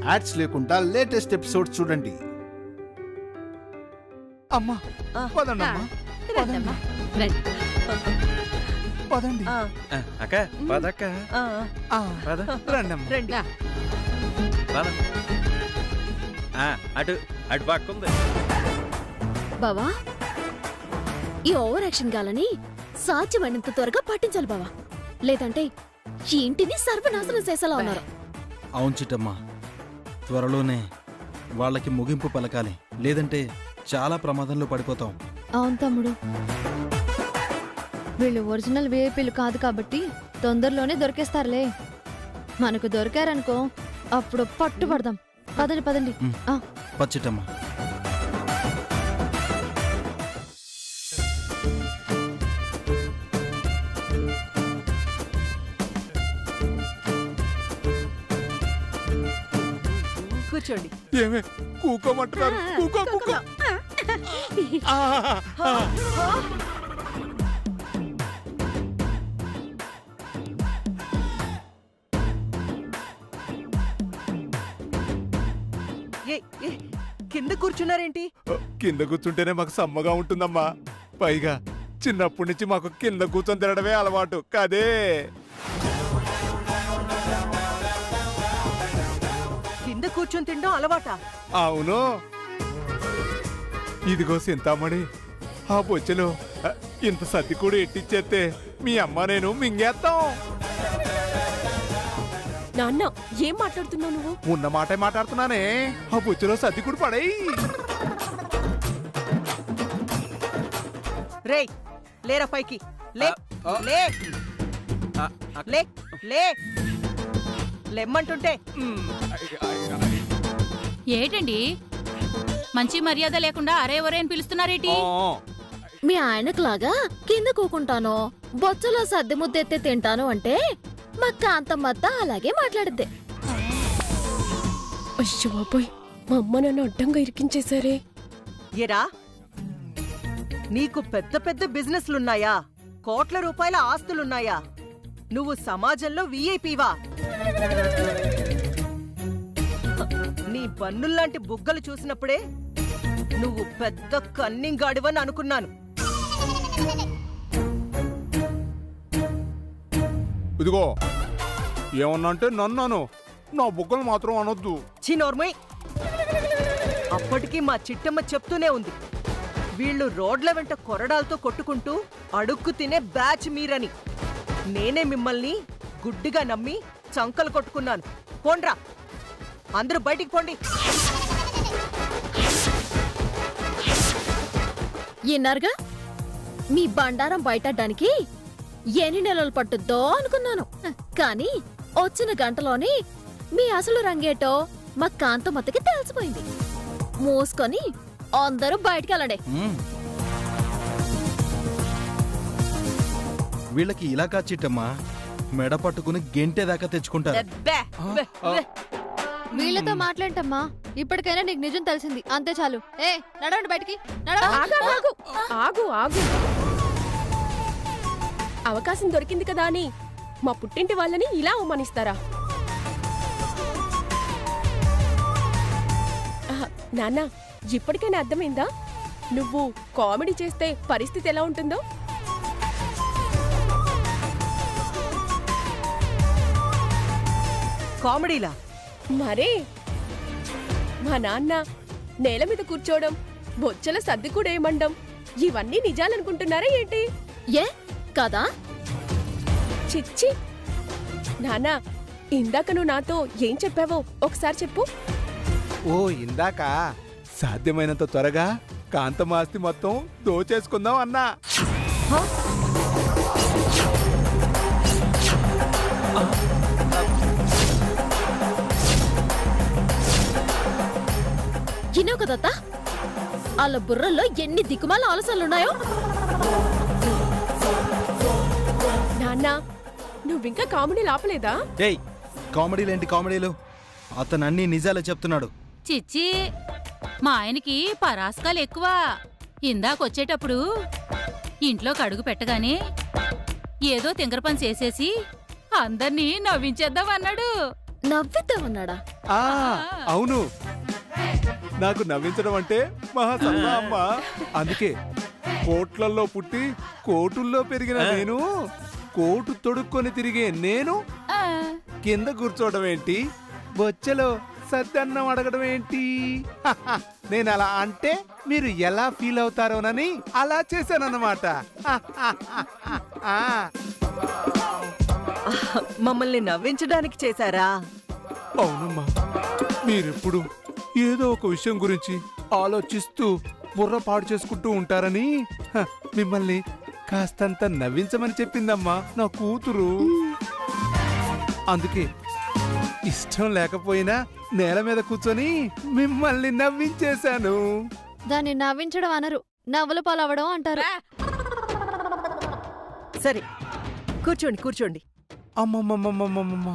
Ads లేకుండా latest episode చూడండి. అమ్మా పదండమ్మా, పదండి అక్క పదక్క రండి. అటు అటు పక్కుంది. బావా ఈ ఓవర్ యాక్షన్ గాలని సాధ్యమైనంత త్వరగా పట్టించాలి బావా, లేదంటే ఈ ఇంటిని సర్వనాశనం చేసేలా ఉన్నారు. అవును చిట్టమ్మా, త్వరలోనే వాళ్ళకి ముగింపు పలకాలి, లేదంటే చాలా ప్రమాదంలో పడిపోతాం. అవును తమ్ముడు, వీళ్ళు ఒరిజినల్ విఐపీలు కాదు కాబట్టి తొందరలోనే దొరికేస్తారులే. మనకు దొరికారనుకో అప్పుడు పట్టుబడదాం. పదండి పదండి. పచ్చిట్టమ్మా. కూర్చోండి. ఏమే కూకోమంటున్నారు? కూకో కూకో. కింద కూర్చున్నారేంటి? కింద కూర్చుంటేనే మాకు సమ్మగా ఉంటుందమ్మా. పైగా చిన్నప్పటి నుంచి మాకు కింద కూర్చొని తినడమే అలవాటు కదే. కింద కూర్చొని తినడం అలవాటా? అవును. ఇదిగో సింతామణి, ఆ బొచ్చెలో ఇంత సర్ది కూడా ఎట్టిచ్చేస్తే మీ అమ్మ నేను మింగేస్తాం. నాన్న ఏం మాట్లాడుతున్నావు నువ్వు? ఉన్న మాటే మాట్లాడుతున్నానే. ఆ బొచ్చెలో సర్ది కూడా పడేయి. రేయ్ లేరా పైకి. లే లే లే లే లెమ్మంటుంటే. ఏటండి మంచి మర్యాద లేకుండా అరే ఒరే అని పిలుస్తున్నారేటి? మీ ఆయనకులాగా కింద కూకుంటాను, బొచ్చలో సర్ది ముద్దెత్తే తింటాను అంటే మా కాంతమ్మత్త అలాగే మాట్లాడిద్దే. అయ్యో బాబోయ్, మా అమ్మ నన్ను అడ్డంగా ఇరికించేశారే. ఏరా, నీకు పెద్ద పెద్ద బిజినెస్లున్నాయా? కోట్ల రూపాయల ఆస్తులున్నాయా? నువ్వు సమాజంలో విఐపీవా? నీ బన్నుల్లాంటి బుగ్గలు చూసినప్పుడే నువ్వు పెద్ద కన్నింగాడివని అనుకున్నాను. ఇదిగో ఏమన్నా అంటే నన్నాను, నా బుగ్గలు మాత్రం అనొద్దు. చిన్నోర్మై, అప్పటికీ మా చిట్టమ్మ చెప్తూనే ఉంది, వీళ్ళు రోడ్ల వెంట కొరడాలతో కొట్టుకుంటూ అడుక్కు తినే బ్యాచ్ మీరని. నేనే మిమ్మల్ని గుడ్డిగా నమ్మి చంకలు కొట్టుకున్నాను. పోండ్రా, అందరూ బయటికి పోండి. ఇన్నారుగా, మీ బండారం బయటడానికి ఎన్ని నెలలు పట్టుద్దో అనుకున్నాను. కానీ వచ్చిన గంటలోనే మీ అసలు రంగేటో మా కాంతమ్మత్తకి తెలిసిపోయింది. మూసుకొని అందరూ బయటికి వెళ్ళండి. వీళ్ళకి ఇలా కాచిట్టమ్మా, మెడ పట్టుకుని గెంటేదాకా తెచ్చుకుంటారు. వీళ్ళతో మాట్లాడటమ్మా, ఇప్పటికైనా నీకు నిజం తెలిసింది, అంతే చాలు. నడవండి బయటికి. ఆగు ఆగు ఆగు. అవకాశం దొరికింది కదా అని మా పుట్టింటి వాళ్ళని ఇలా అవమానిస్తారా? నాన్న, ఇప్పటికైనా అర్థమైందా నువ్వు కామెడీ చేస్తే పరిస్థితి ఎలా ఉంటుందో? కామెడీలా? మరే, మా నాన్న నేల మీద కూర్చోవడం, బొచ్చల సర్ది కూడా ఏమండం, ఇవన్నీ నిజాలనుకుంటున్నారా ఏంటి? ఏ కదా? చిచ్చి నానా, ఇందాక నువ్వు నాతో ఏం చెప్పావో ఒకసారి చెప్పు. ఓ ఇందాక సాధ్యమైనంత త్వరగా కాంతమ్మ ఆస్తి మొత్తం దోచేసుకుందాం అన్నా. ఇన్నావు కదత్తా, వాళ్ళ బుర్రల్లో ఎన్ని దిక్కుమాల ఆలోచనలున్నాయో. నాన్నా, నువ్వింకా కామెడీ లాపలేదా? డేయ్, కామెడీలేంటి కామెడీలు? అతను అన్ని నిజాలే చెప్తున్నాడు. చిచ్చి, మా ఆయనకి పరాస్కాలు ఎక్కువ. ఇందాకొచ్చేటప్పుడు ఇంట్లోకి అడుగు పెట్టగానే ఏదో తింగర పని చేసేసి అందర్నీ నవ్వించేద్దామన్నాడు. నవ్విద్దామన్నాడా? ఆ అవును, నాకు నవ్వించడం అంటే మహా సరదా అమ్మ. అందుకే కోట్లల్లో పుట్టి కోటుల్లో పెరిగిన నేను, కోటు తొడుక్కొని తిరిగే నేను కింద కూర్చోవడం ఏంటి, బొచ్చెలో సద్దన్నం అడగడం ఏంటి? నేను అలా అంటే మీరు ఎలా ఫీల్ అవుతారోనని అలా చేశానన్నమాట. మమ్మల్ని నవ్వించడానికి చేశారా? అవునమ్మా, మీరెప్పుడు ఏదో ఒక విషయం గురించి ఆలోచిస్తూ బుర్ర పాడు చేసుకుంటూ ఉంటారని మిమ్మల్ని కాస్తంత నవ్వించమని చెప్పిందమ్మా నా కూతురు. అందుకే ఇష్టం లేకపోయినా నేల మీద కూర్చొని మిమ్మల్ని నవ్వించేశాను. దాన్ని నవ్వించడం అనరు, నవ్వుల పాలవడం అంటారు. సరే కూర్చోండి కూర్చోండి. అమ్మమ్మమ్మమ్మమ్మమ్మ,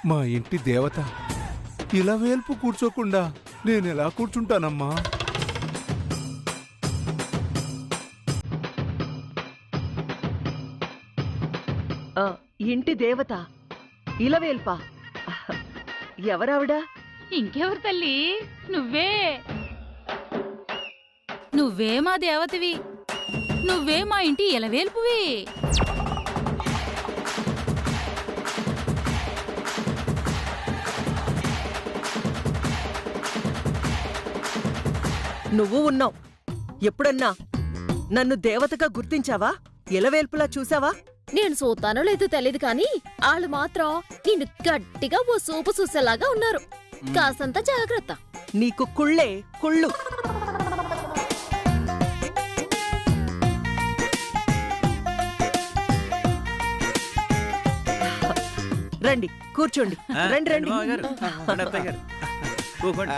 మా ఇంటి దేవత ఇలా వేల్పు కూర్చోకుండా నేనెలా కూర్చుంటానమ్మా? ఇంటి దేవత ఇలవేల్పా? ఎవరావిడ? ఇంకెవరు తల్లి, నువ్వే. నువ్వే మా దేవతవి, నువ్వే మా ఇంటి ఎలవేల్పువి. నువ్వు ఉన్నావు. ఎప్పుడన్నా నన్ను దేవతగా గుర్తించావా? ఇలవేల్పులా చూసావా? నేను చూస్తానో లేదో తెలీదు కానీ వాళ్ళు మాత్రం నిన్ను గట్టిగా ఓ సూపు చూసేలాగా ఉన్నారు. కాసంత జాగ్రత్త. నీకు కుళ్ళే కుళ్ళు. రండి కూర్చోండి. రండి రండి మామగారు, రండి అత్తయ్య గారు. కూకోండి.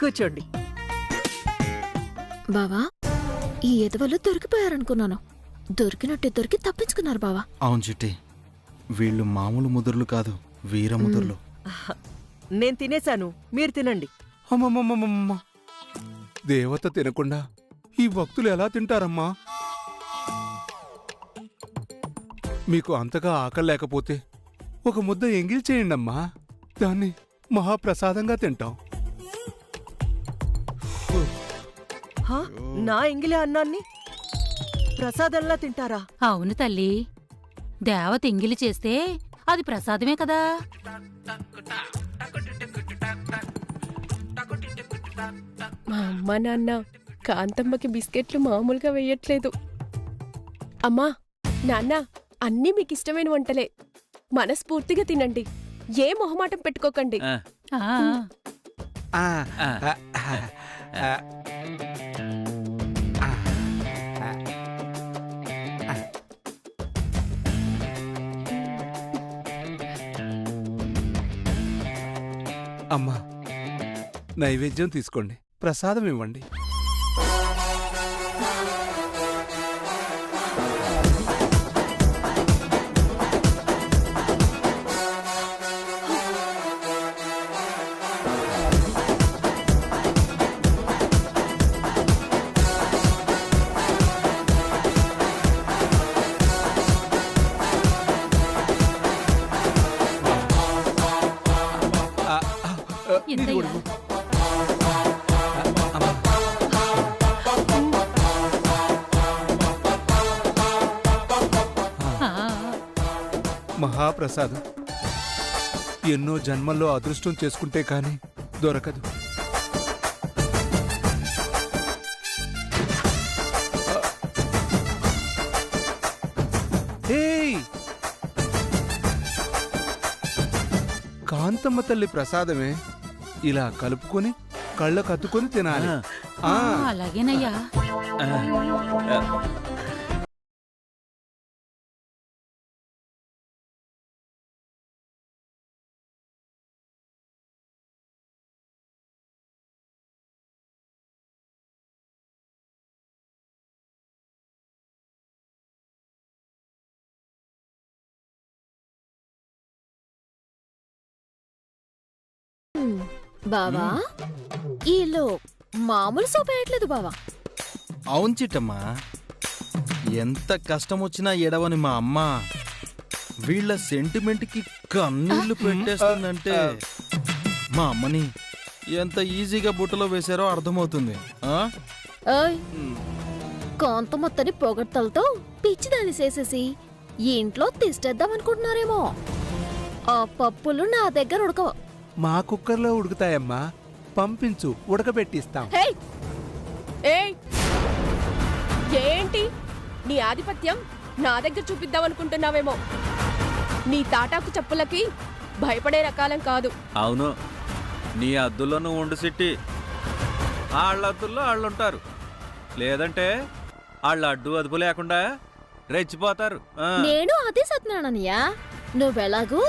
కూర్చోండి. బావా, ఈ ఎదవలు దొరికిపోయారనుకున్నాను. దొరికినట్టే దొరికి తప్పించుకున్నారు బావా. అవును చిట్టి, వీళ్ళు మామూలు ముదుర్లు కాదు, వీర ముదుర్లు. నేను తినేశాను, మీరు తినండి. అమ్మమ్మమ్మమ్మ, దేవత తినకుండా ఈ భక్తులు ఎలా తింటారమ్మా? మీకు అంతగా ఆకలి లేకపోతే ఒక ముద్ద ఎంగిల్ చేయండమ్మా, దాన్ని మహాప్రసాదంగా తింటాం. హా? నా ఎంగిలే అన్నాన్ని ప్రసాదంలా తింటారా? అవును తల్లి, దేవత ఎంగిలి చేస్తే అది ప్రసాదమే కదా. మా అమ్మ నాన్న కాంతమ్మకి బిస్కెట్లు మామూలుగా వేయట్లేదు. అమ్మా నాన్న, అన్నీ మీకు ఇష్టమైన వంటలే. మనస్ఫూర్తిగా తినండి, ఏ మొహమాటం పెట్టుకోకండి. ఆ, అమ్మా, నైవేద్యం తీసుకోండి, ప్రసాదం ఇవ్వండి. ఎంతయ్యా? మహాప్రసాదం ఎన్నో జన్మల్లో అదృష్టం చేసుకుంటే కాని దొరకదు. కాంతమ్మ తల్లి ప్రసాదమే, ఇలా కలుపుకొని కళ్ళకు అద్దుకొని తినాలి. అలాగేనయ్యా. బావా, ఈలో మామూలు సోప్ వేయట్లేదు బావా. అవును చిట్టమ్మా, ఎంత కష్టం వచ్చినా ఎడవని మా అమ్మ వీళ్ళ సెంటిమెంట్ కి కన్నీళ్లు పెట్టేస్తుందంటే మా అమ్మని ఎంత ఈజీగా బుట్టలో వేశారో అర్థమవుతుంది. ఆ? ఓయ్ కాంత మొత్తని పొగడ్తలతో పిచ్చిదాన్ని చేసేసి ఈ ఇంట్లో తిష్టేద్దాం అనుకుంటున్నారేమో. ఆ పప్పులు నా దగ్గర ఉడకవు. మా కుక్కర్లో ఉడుకుతాయమ్మా, పంపించు, ఉడకబెట్టిస్తాం. హే ఏయ్ ఏంటి నీ ఆధిపత్యం నా దగ్గర చూపిద్దాం అనుకుంటున్నావేమో. నీ తాటాకు చెప్పులకి భయపడే రకాలం కాదు. అవును, నీ అద్దుల్లో నువ్వు ఉండు సిట్టి, వాళ్ళ అద్దుల్లో వాళ్ళు ఉంటారు. లేదంటే వాళ్ళు అడ్డు అదుపు లేకుండా రెచ్చిపోతారు. నేను అదే సత్యనారాయణయ్య. నువ్వెలాగూ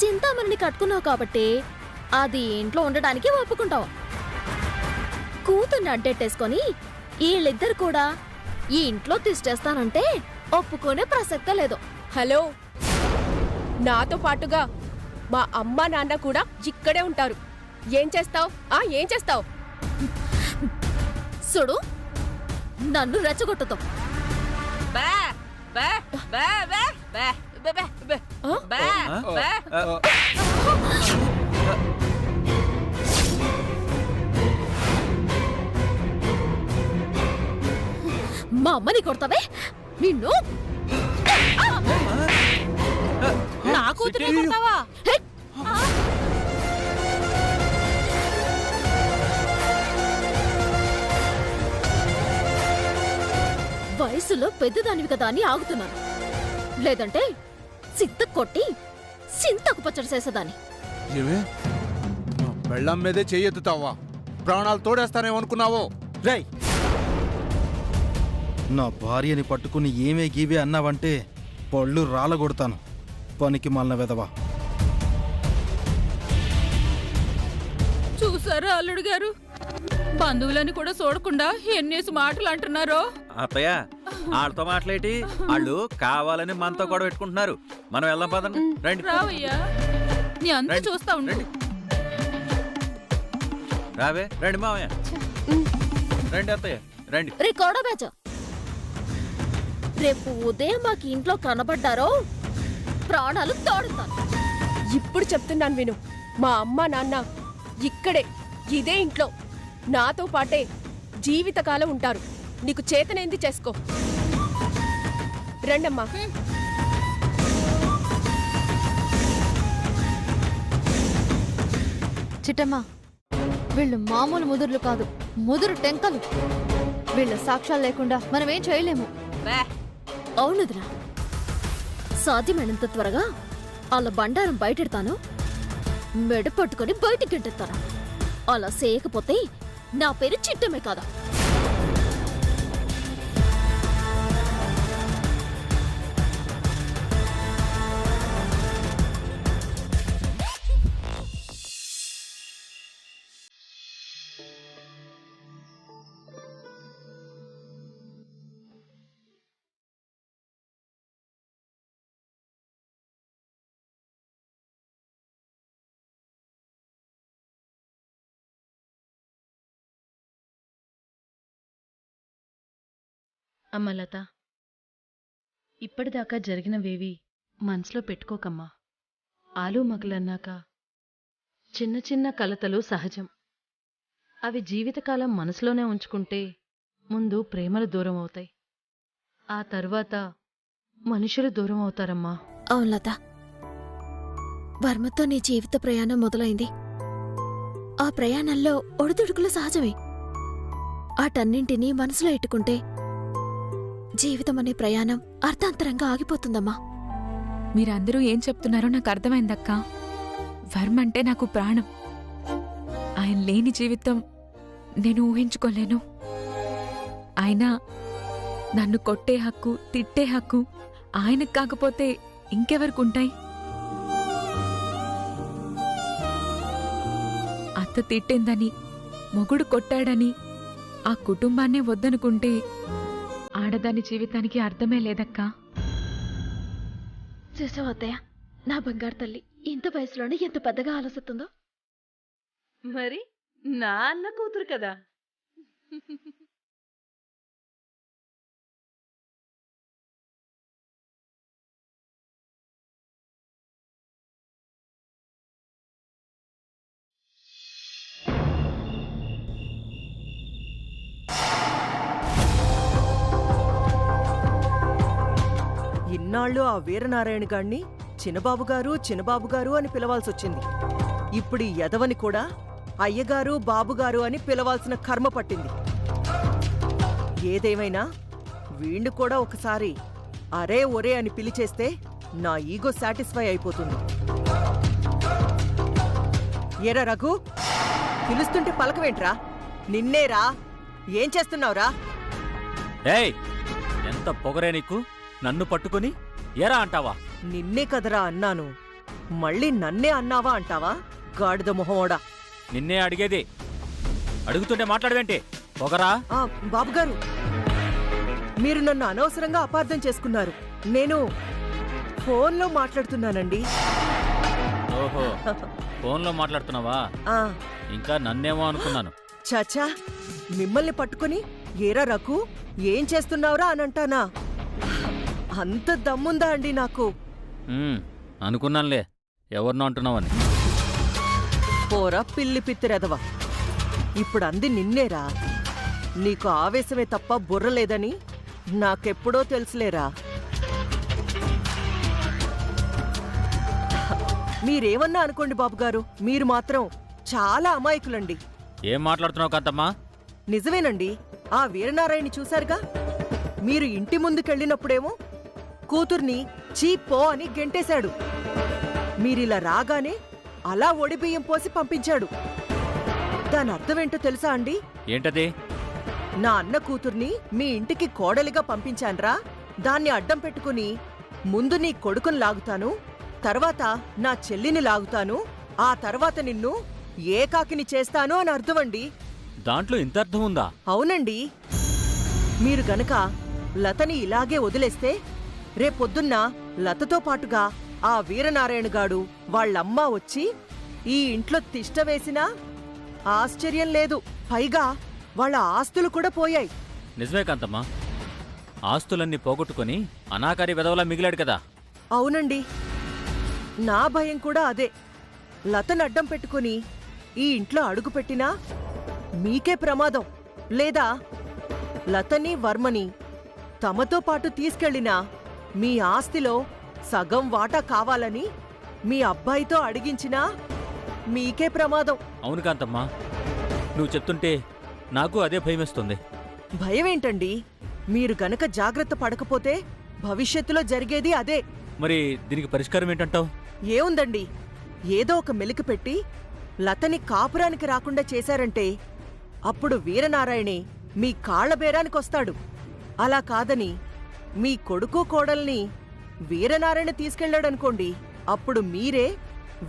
చింతామణిని కట్టుకున్నావు కాబట్టి అది ఇంట్లో ఉండడానికి ఒప్పుకుంటావు. కూతుర్ని అడ్డెట్టేసుకొని వీళ్ళిద్దరు కూడా ఈ ఇంట్లో తిష్టేస్తానంటే ఒప్పుకునే ప్రసక్తే లేదు. హలో, నాతో పాటుగా మా అమ్మ నాన్న కూడా ఇక్కడే ఉంటారు. ఏం చేస్తావ్? ఏం చేస్తావ్? చూడు, నన్ను రెచ్చగొట్టుతో మా అమ్మని కొడతావే నిన్ను. నా కూతురే కొడతావా? హే! వయసులో పెద్దదానివి కదా అని ఆగుతున్నాను. లేదంటే సింత కొట్టి సింతకు పచ్చడి చేసేదాన్ని. ఏమే మా పెళ్ళం మీదే చెయ్యెత్తుతావా? ప్రాణాలు తోడేస్తానేమనుకున్నావో? రేయ్, నా భార్యని పట్టుకుని ఏమే గీవే అన్నావంటే పళ్ళు రాలగొడతాను. పనికి మాలిన వెదవా. చూసారా అల్లుడు గారు, బంధువులని కూడా చూడకుండా ఎన్నేసి మాటలు అంటున్నారో. అత్తయ్య, వాళ్ళతో మాట్లాడి వాళ్ళు కావాలని మనతో కూడా పెట్టుకుంటున్నారు. మనం వెళ్దాం పదండి. రండి రావయ్యా, నీ అంతా రండి, చూస్తా ఉండు. రండి. రావే, రండి మావయ్య, రండి అత్తయ్య, రండి. రే కోడబేచ, రేపు ఉదయం మాకు ఇంట్లో కనబడ్డారో ప్రాణాలు తోడుతాను. ఇప్పుడు చెప్తున్నాను విను. మా అమ్మ నాన్న ఇక్కడే ఇదే ఇంట్లో నాతో పాటే జీవితకాలం ఉంటారు. నీకు చేతనేంది చేసుకో. రండమ్మా. చిట్టమ్మా, వీళ్ళు మామూలు ముదుర్లు కాదు, ముదురు టెంకలు. వీళ్ళ సాక్ష్యాలు లేకుండా మనమేం చేయలేము. అవునుదిరా, సాధ్యమైనంత త్వరగా అలా బండారం బయటెడతాను, మెడ పట్టుకొని బయటికి గెంటెత్తాను. అలా చేయకపోతే నా పేరు చిట్టమే కాదా. అమ్మ లత, ఇప్పటిదాకా జరిగినవేవి మనసులో పెట్టుకోకమ్మా. ఆలు మగలన్నాక చిన్న చిన్న కలతలు సహజం. అవి జీవితకాలం మనసులోనే ఉంచుకుంటే ముందు ప్రేమలు దూరం అవుతాయి, ఆ తరువాత మనుషులు దూరం అవుతారమ్మా. అవును లత, వర్మతో నీ జీవిత ప్రయాణం మొదలైంది. ఆ ప్రయాణంలో ఒడిదుడుకులు సహజమే. వాటన్నింటినీ మనసులో ఎట్టుకుంటే జీవితం అనే ప్రయాణం అర్థాంతరంగా ఆగిపోతుందమ్మా. మీరందరూ ఏం చెప్తున్నారో నాకు అర్థమైందక్కా. వర్మ అంటే నాకు ప్రాణం. ఆయన లేని జీవితం నేను ఊహించుకోలేను. ఆయన నన్ను కొట్టే హక్కు, తిట్టే హక్కు ఆయనకు కాకపోతే ఇంకెవరికుంటాయి? అత్త తిట్టిందని, మొగుడు కొట్టాడని ఆ కుటుంబాన్నే వద్దనుకుంటే ఆడదాని జీవితానికి అర్థమే లేదక్కా. చూసావా అత్తయ్య, నా బంగారు తల్లి ఇంత వయసులోనే ఎంత పెద్దగా ఆలోచిస్తుందో. మరి నా అన్న కూతురు కదా. ఇన్నాళ్ళు ఆ వీరనారాయణ గాణ్ణి చిన్నబాబుగారు చిన్నబాబుగారు అని పిలవాల్సొచ్చింది. ఇప్పుడు ఈ యదవని కూడా అయ్యగారు బాబుగారు అని పిలవాల్సిన కర్మ పట్టింది. ఏదేమైనా వీణ్ణి కూడా ఒకసారి అరే ఒరే అని పిలిచేస్తే నా ఈగో సాటిస్ఫై అయిపోతుంది. ఏరా రఘు, పిలుస్తుంటే పలకవేంట్రా? నిన్నేరా, ఏం చేస్తున్నావురా? ఏయ్, ఎంత పొగరే నీకు, నన్ను పట్టుకుని ఎరా అంటావా? నిన్నే కదరా అన్నాను, మళ్ళీ నన్నే అన్నావా అంటావా? గాడిద మొహమోడా. నిన్నే అడిగేది, అడుగుతుంటే మాట్లాడవేంటి? పొగరా? బాబుగారు, మీరు నన్ను అనవసరంగా అపార్థం చేసుకున్నారు. నేను ఫోన్లో మాట్లాడుతున్నానండి. ఓహో, ఫోన్లో మాట్లాడుతున్నావా? ఇంకా నన్నేమో అనుకున్నాను. చాచా, మిమ్మల్ని పట్టుకుని ఏరా రఘు ఏం చేస్తున్నావురా అని అంటానా? అంత దమ్ముందా అండి నాకు? అనుకున్నానులే, ఎవరినో అంటున్నావని. పోరా పిల్లి పిత్తిరెదవా, ఇప్పుడు అంది నిన్నేరా. నీకు ఆవేశమే తప్ప బుర్ర లేదని నాకెప్పుడో తెలుసులేరా. మీరేమన్నా అనుకోండి బాబుగారు, మీరు మాత్రం చాలా అమాయకులండి. ఏం మాట్లాడుతున్నావు కాంతమ్మా? నిజమేనండి, ఆ వీరనారాయణని చూశారుగా. మీరు ఇంటి ముందుకెళ్ళినప్పుడేమో కూతుర్ని చీపో అని గెంటేశాడు. మీరిలా రాగానే అలా ఒడిబియ్యం పోసి పంపించాడు. దాని అర్థమేంటో తెలుసా అండి? ఏంటది? నా అన్న కూతుర్ని మీ ఇంటికి కోడలిగా పంపించాన్రా, దాన్ని అడ్డం పెట్టుకుని ముందు నీ కొడుకుని లాగుతాను, తర్వాత నా చెల్లిని లాగుతాను, ఆ తర్వాత నిన్ను ఏకాకిని చేస్తాను అని అర్థమండి. దాంట్లో ఇంత అర్థం ఉందా? అవునండి. మీరు గనక లతని ఇలాగే వదిలేస్తే రేపొద్దున్న లతతో పాటుగా ఆ వీరనారాయణగాడు వాళ్ళమ్మ వచ్చి ఈ ఇంట్లో తిష్ట వేసినా ఆశ్చర్యం లేదు. పైగా వాళ్ళ ఆస్తులు కూడా పోయాయి. నిజమే కాంతమ్మా, ఆస్తులన్నీ పోగొట్టుకుని అనాకారి వెదవలా మిగిలాడు కదా. అవునండి, నా భయం కూడా అదే. లతను అడ్డం పెట్టుకుని ఈ ఇంట్లో అడుగుపెట్టినా మీకే ప్రమాదం, లేదా లతని వర్మని తమతో పాటు తీసుకెళ్లినా మీ ఆస్తిలో సగం వాటా కావాలని మీ అబ్బాయితో అడిగించినా మీకే ప్రమాదం. అవును కాంతమ్మా, నువ్వు చెప్తుంటే నాకు అదే భయమేస్తుంది. భయమేంటండి? మీరు గనక జాగ్రత్త పడకపోతే భవిష్యత్తులో జరిగేది అదే. మరి దీనికి పరిష్కారం ఏంటంటావు? ఏముందండి, ఏదో ఒక మెలిక పెట్టి లతని కాపురానికి రాకుండా చేశారంటే అప్పుడు వీరనారాయణే మీ కాళ్ల బేరానికొస్తాడు. అలా కాదని మీ కొడుకు కోడల్ని వీరనారాయణ తీసుకెళ్లాడనుకోండి, అప్పుడు మీరే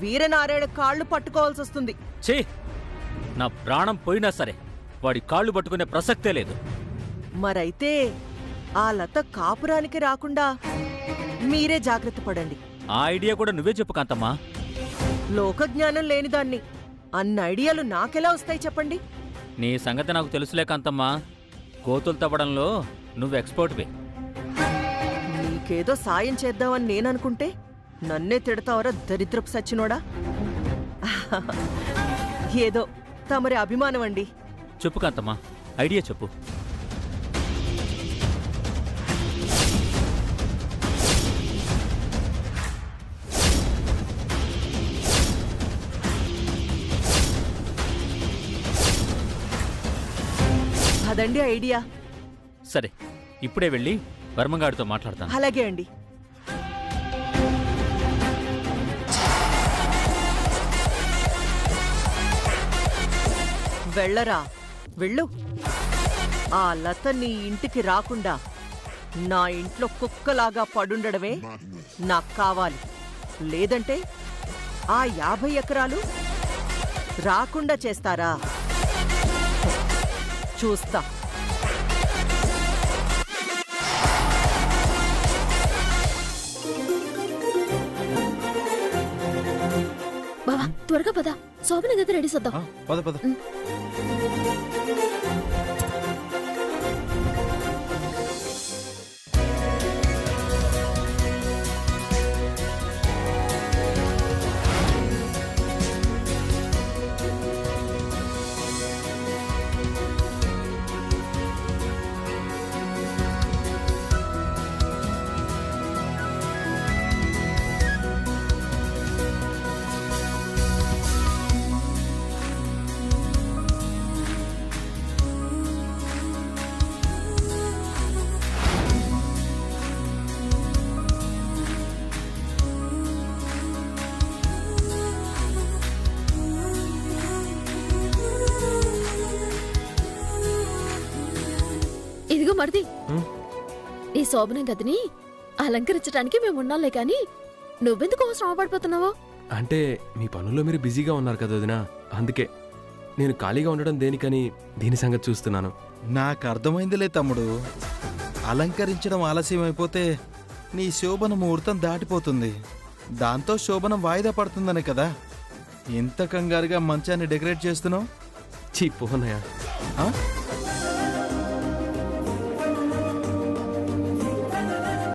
వీరనారాయణ కాళ్ళు పట్టుకోవాల్సొస్తుంది. ఛీ, నా ప్రాణం పోయినా సరే వాడి కాళ్ళు పట్టుకునే ప్రసక్తే లేదు. మరైతే ఆ లత కాపురానికి రాకుండా మీరే జాగ్రత్త పడండి. ఆ ఐడియా కూడా నువ్వే చెప్పు కాంతమ్మా. లోకజ్ఞానం లేనిదాన్ని అన్న ఐడియాలు నాకెలా వస్తాయి చెప్పండి? నీ సంగతి నాకు తెలుసులే కాంతమ్మా, కోతులు తవ్వడంలో నువ్వు ఎక్స్పర్ట్వే. నీకేదో సాయం చేద్దామని నేననుకుంటే నన్నే తిడతావరా దరిద్రపు సచ్చినోడా. ఏదో తమరి అభిమానం అండి. చెప్పు కాంతమ్మా, ఐడియా చెప్పు. అదండి ఐడియా. సరే, ఇప్పుడే వెళ్ళి వర్మగాడితో మాట్లాడతాను. అలాగే అండి. వెళ్ళరా, వెళ్ళు. ఆ లత నీ ఇంటికి రాకుండా నా ఇంట్లో కుక్కలాగా పడుండడమే నాకు కావాలి. లేదంటే ఆ 50 ఎకరాలు రాకుండా చేస్తారా? చూస్తా. బావా త్వరగా పద, శోభన గది రెడీ చేద్దాం. పద పద. మరిది ఈ శోభనం గదిని అలంకరించడానికి మేమున్నాంలే కాని నువ్వెందుకు శ్రమ పడిపోతున్నావో? అంటే మీ పనుల్లో మీరు బిజీగా ఉన్నారు కదా వదినా, అందుకే నేను ఖాళీగా ఉండడం దేనికని దీని సంగతి చూస్తున్నాను. నాకు అర్థమైందిలే తమ్ముడు. అలంకరించడం ఆలస్యం అయిపోతే నీ శోభన ముహూర్తం దాటిపోతుంది. దాంతో శోభనం వాయిదా పడుతుందనే కదా ఇంత కంగారుగా మంచాన్ని డెకరేట్ చేస్తున్నావు. చీ పోనయ్య.